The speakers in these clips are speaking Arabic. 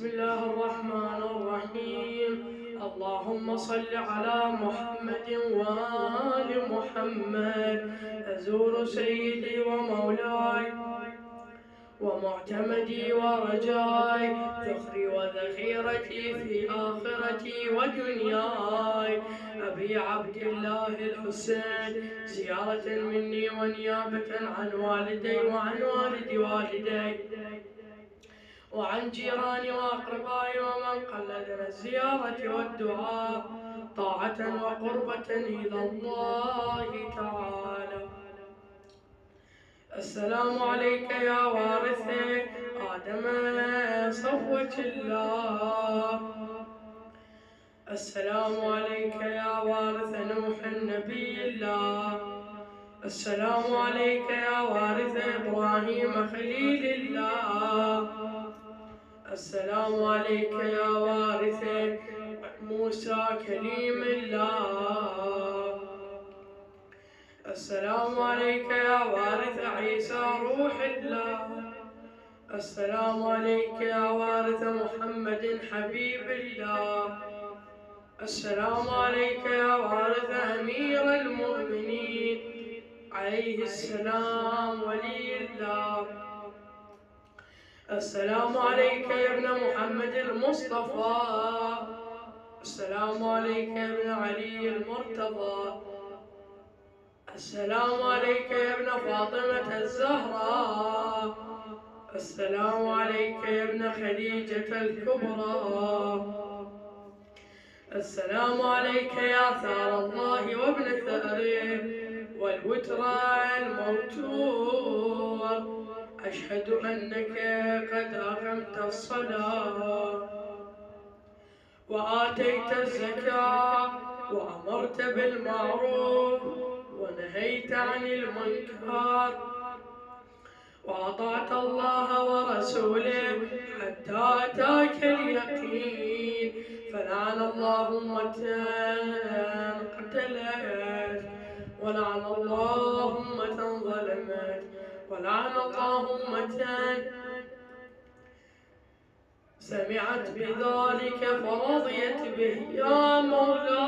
بسم الله الرحمن الرحيم. اللهم صل على محمد وآل محمد. أزور سيدي ومولاي ومعتمدي ورجاي، ذخري وذخيرتي في آخرتي ودنياي، أبي عبد الله الحسين، زيارة مني ونيابة عن والدي وعن والد والدي وعن جيراني وأقربائي ومن قلدنا الزيارة والدعاء طاعة وقربة إلى الله تعالى. السلام عليك يا وارث آدم صفوة الله. السلام عليك يا وارث نوح النبي الله. السلام عليك يا وارث إبراهيم خليل الله. السلام عليك يا وارث موسى كليم الله. السلام عليك يا وارث عيسى روح الله. السلام عليك يا وارث محمد حبيب الله. السلام عليك يا وارث أمير المؤمنين عليه السلام ولي الله. السلام عليك يا ابن محمد المصطفى. السلام عليك يا ابن علي المرتضى. السلام عليك يا ابن فاطمة الزهراء. السلام عليك يا ابن خديجة الكبرى. السلام عليك يا ثار الله وابن ثأره والوتر الموتور. أشهد أنك قد أقمت الصلاة وآتيت الزكاة وأمرت بالمعروف ونهيت عن المنكر وأطعت الله ورسوله حتى أتاك اليقين. فلعن الله أمة قتلت ولعن الله أمة ظلمت ولعن الله أمة سمعت بذلك فرضيت به. يا مولاي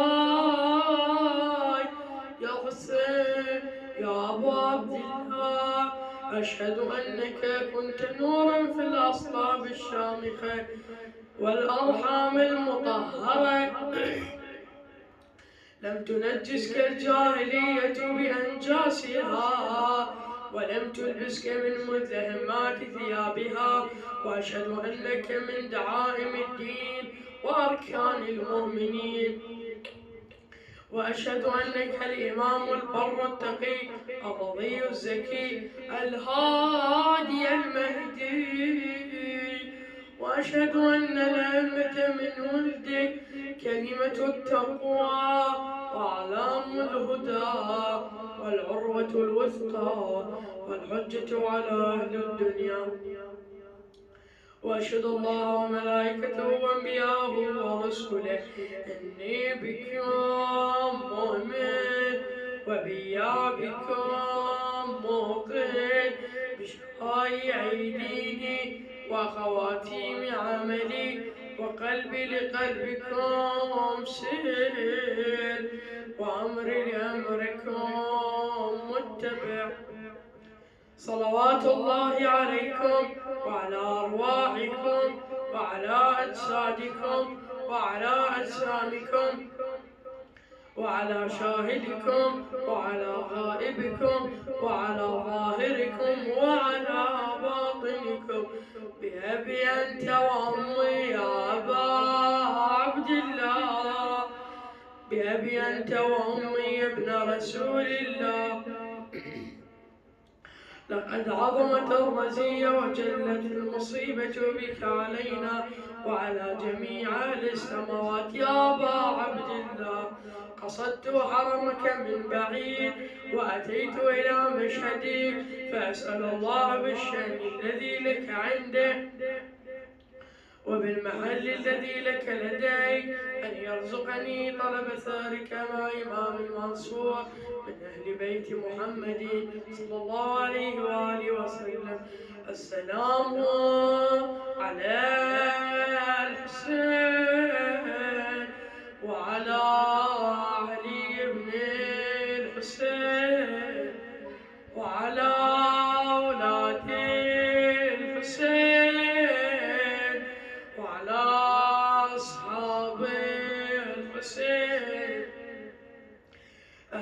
يا حسين يا أبا عبد الله، أشهد أنك كنت نورا في الأصلاب الشامخة والأرحام المطهرة، لم تنجسك الجاهلية بأنجاسها ولم تلبسك من ملتهمات ثيابها. وأشهد أنك من دعائم الدين وأركان المؤمنين. وأشهد أنك الإمام البر التقي الرضي الزكي الهادي المهدي. وأشهد أن الأئمة من ولدك كلمة التقوى وأعلام الهدى والعروة الوثقى والحجة على أهل الدنيا. وأشهد الله وملائكته وأنبياءه ورسله إني بكم مؤمن وبيابكم موقن بشفاء أيديني وخواتيم عملي وقلبي لقلبكم سر وأمري لأمركم متبع. صلوات الله عليكم وعلى أرواحكم وعلى أجسادكم وعلى أجسامكم وعلى شاهدكم وعلى غائبكم وعلى ظاهركم وعلى باطنكم. بأبي أنت وأمي يا أبا عبد الله، بأبي أنت وأمي يا ابن رسول الله. لقد عظمت الرزية وجلت المصيبة بك علينا وعلى جميع أهل السماوات يا أبا عبد الله. قصدت حرمك من بعيد وأتيت إلى مشهدك، فأسأل الله بالشأن الذي لك عنده وبالمحل الذي لك لديك أن يرزقني طلب ثارك مع إمام المنصور من أهل بيت محمد صلى الله عليه وآله وسلم. السلام على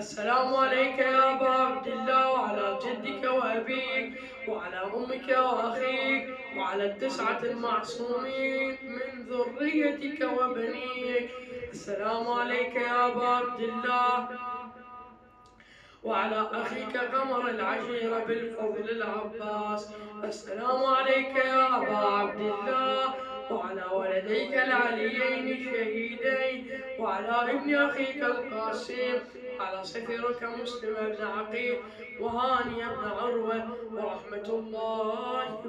السلام عليك يا أبا عبد الله وعلى جدك وأبيك وعلى أمك وأخيك وعلى التسعة المعصومين من ذريتك وبنيك. السلام عليك يا أبا عبد الله وعلى أخيك قمر العشيرة بالفضل العباس. السلام عليك يا أبا عبد الله وعلى ولديك العليين الشهيدين وعلى ابن أخيك القاسم وعلى صفرك مسلم بن عقيل وهاني بن عروة ورحمة الله